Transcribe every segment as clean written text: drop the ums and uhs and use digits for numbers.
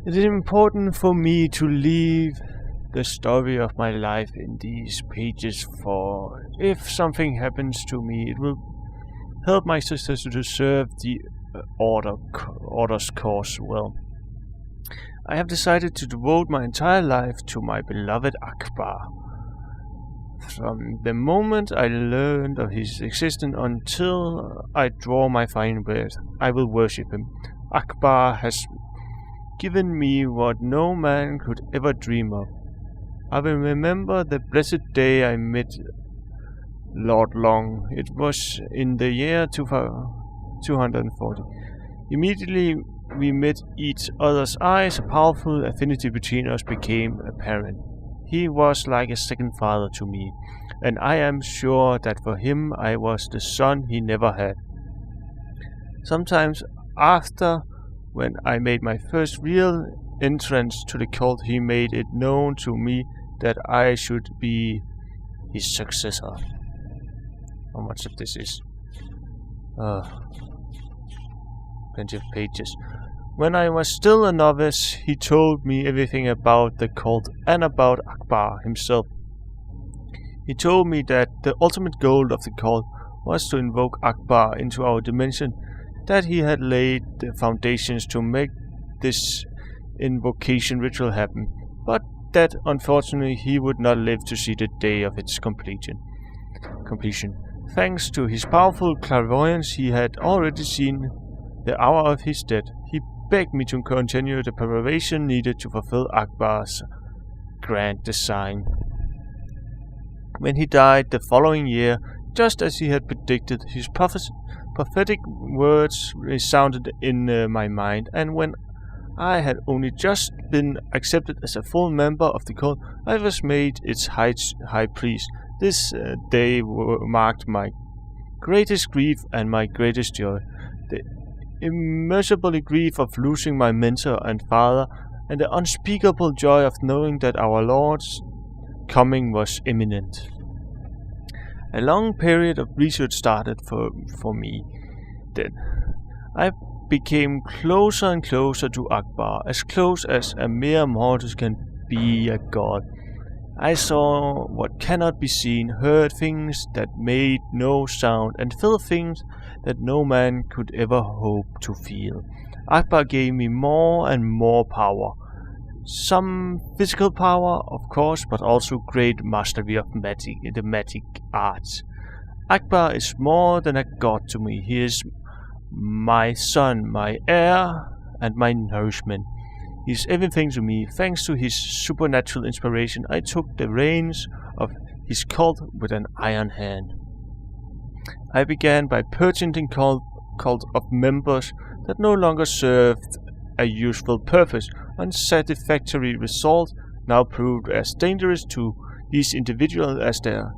It is important for me to leave the story of my life in these pages, for if something happens to me, it will help my sisters to serve the Order's cause well. I have decided to devote my entire life to my beloved Akbar. From the moment I learned of his existence until I draw my final breath, I will worship him. Akbar has given me what no man could ever dream of. I will remember the blessed day I met Lord Long. It was in the year 240. Immediately we met each other's eyes, a powerful affinity between us became apparent. He was like a second father to me, and I am sure that for him I was the son he never had. Sometimes after, when I made my first real entrance to the cult, he made it known to me that I should be his successor. How much of this is? Plenty of pages. When I was still a novice, he told me everything about the cult and about Akbar himself. He told me that the ultimate goal of the cult was to invoke Akbar into our dimension, that he had laid the foundations to make this invocation ritual happen, but that unfortunately he would not live to see the day of its completion. Thanks to his powerful clairvoyance, he had already seen the hour of his death. He begged me to continue the preparation needed to fulfill Akbar's grand design. When he died the following year, just as he had predicted, his prophetic words resounded in my mind, and when I had only just been accepted as a full member of the cult, I was made its high priest. This day marked my greatest grief and my greatest joy. The immeasurable grief of losing my mentor and father, and the unspeakable joy of knowing that our Lord's coming was imminent. A long period of research started for me then. I became closer and closer to Akbar, as close as a mere mortal can be a god. I saw what cannot be seen, heard things that made no sound, and felt things that no man could ever hope to feel. Akbar gave me more and more power. Some physical power, of course, but also great mastery of the magic arts. Akbar is more than a god to me. He is my son, my heir, and my nourishment. He is everything to me. Thanks to his supernatural inspiration, I took the reins of his cult with an iron hand. I began by purging the cult of members that no longer served a useful purpose. Unsatisfactory results now proved as dangerous to these individuals as their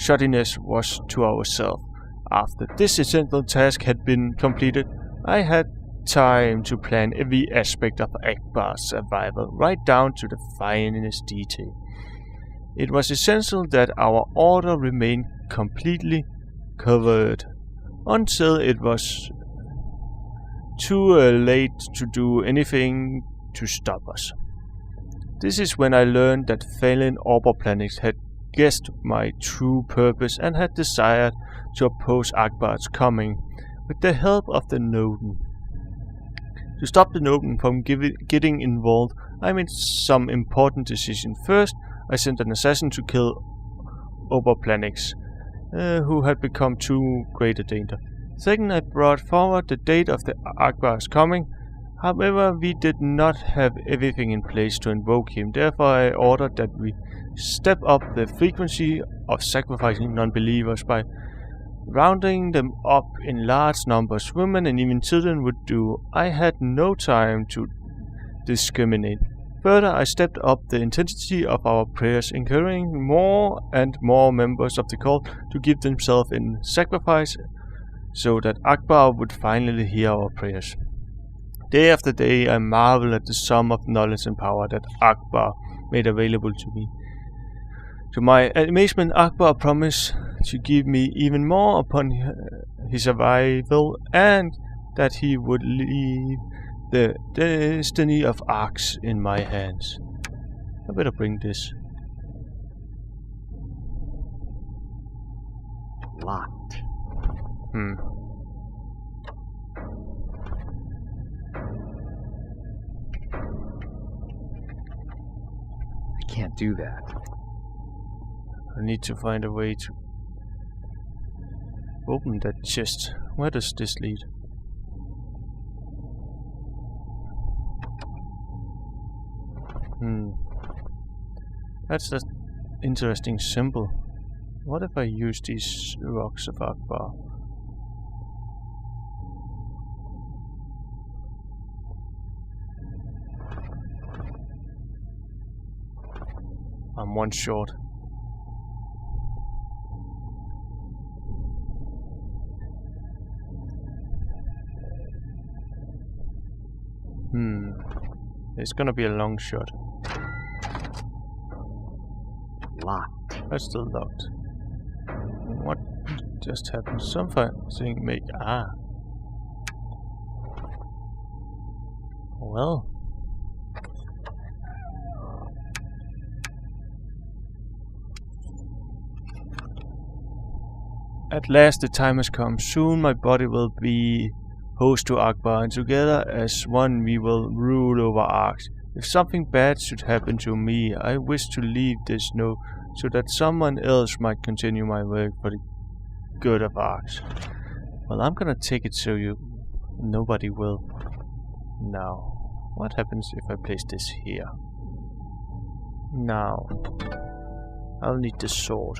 shoddiness was to ourselves. After this essential task had been completed, I had time to plan every aspect of Akbar's survival, right down to the finest detail. It was essential that our order remain completely covered until it was too late to do anything to stop us. This is when I learned that fallen Orber planets had guessed my true purpose and had desired to oppose Akbar's coming with the help of the Noten. To stop the Noten from getting involved, I made some important decisions. First, I sent an assassin to kill Orber planets, who had become too great a danger. Second, I brought forward the date of the Akbar's coming. However, we did not have everything in place to invoke him. Therefore, I ordered that we step up the frequency of sacrificing non-believers by rounding them up in large numbers. Women and even children would do. I had no time to discriminate. Further, I stepped up the intensity of our prayers, encouraging more and more members of the cult to give themselves in sacrifice so that Akbar would finally hear our prayers. Day after day, I marvel at the sum of knowledge and power that Akbar made available to me. To my amazement, Akbar promised to give me even more upon his arrival, and that he would leave the destiny of Arx in my hands. I better bring this. Locked. I can't do that. I need to find a way to open that chest. Where does this lead? That's an interesting symbol. What if I use these rocks of Akbar? I'm one short. It's gonna be a long shot. Locked. That's still locked. What just happened? Something make Well. At last the time has come. Soon my body will be host to Akbar, and together as one we will rule over Arx. If something bad should happen to me, I wish to leave this note so that someone else might continue my work for the good of Arx. Well, I'm gonna take it so nobody will. Now, what happens if I place this here? Now, I'll need the sword.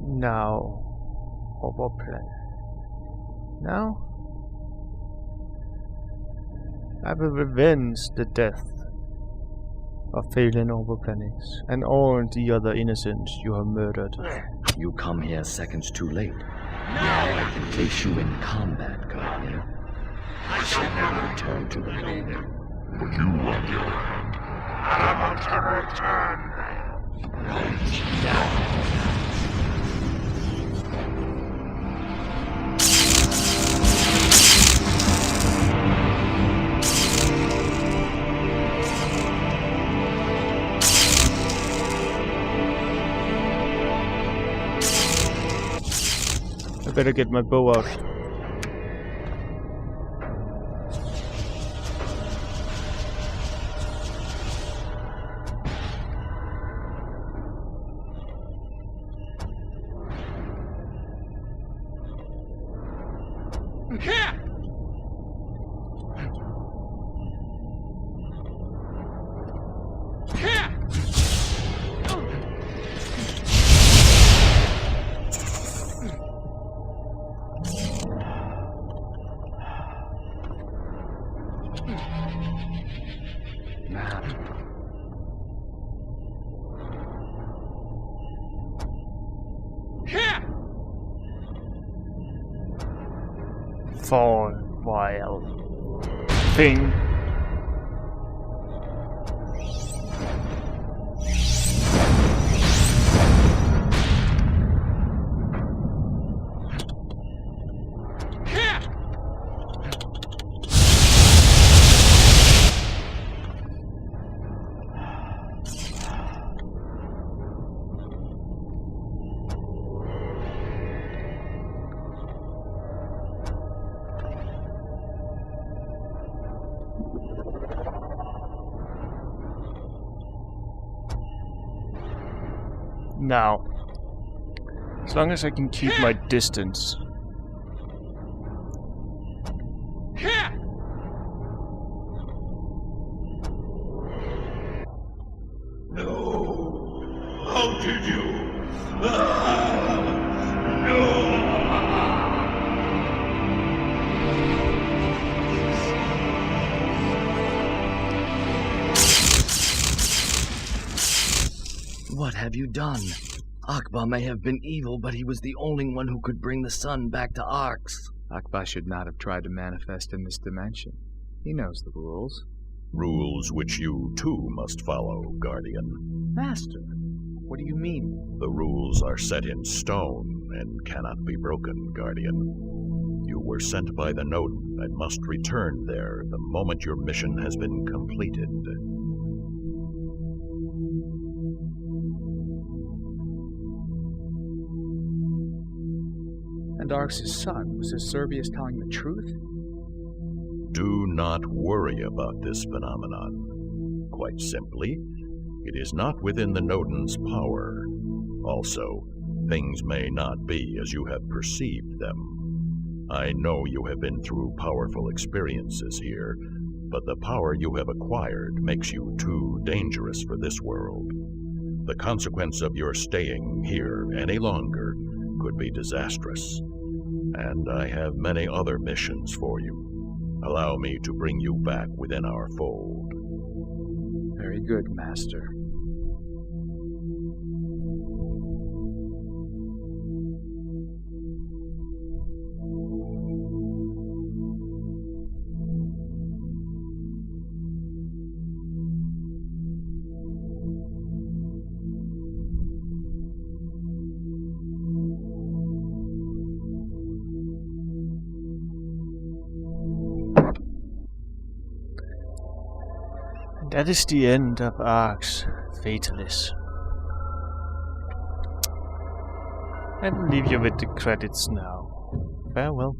Now, overplay. Now, I will revenge the death of Phelan Overplanix and all the other innocents you have murdered. You come here seconds too late. Now I can face you in combat, Guardian. I shall never return to the building. But you, on the other hand, are about to return. Right now. I better get my bow out. For wild thing. Now, as long as I can keep my distance. No! How did you? No! What have you done? Akbar may have been evil, but he was the only one who could bring the sun back to Arx. Akbar should not have tried to manifest in this dimension. He knows the rules. Rules which you too must follow, Guardian. Master, what do you mean? The rules are set in stone and cannot be broken, Guardian. You were sent by the Noten and must return there the moment your mission has been completed. And Arx's son, was Servius telling the truth? Do not worry about this phenomenon. Quite simply, it is not within the Noten's power. Also, things may not be as you have perceived them. I know you have been through powerful experiences here, but the power you have acquired makes you too dangerous for this world. The consequence of your staying here any longer could be disastrous. And I have many other missions for you. Allow me to bring you back within our fold. Very good, Master. That is the end of Arx Fatalis. I will leave you with the credits now. Farewell.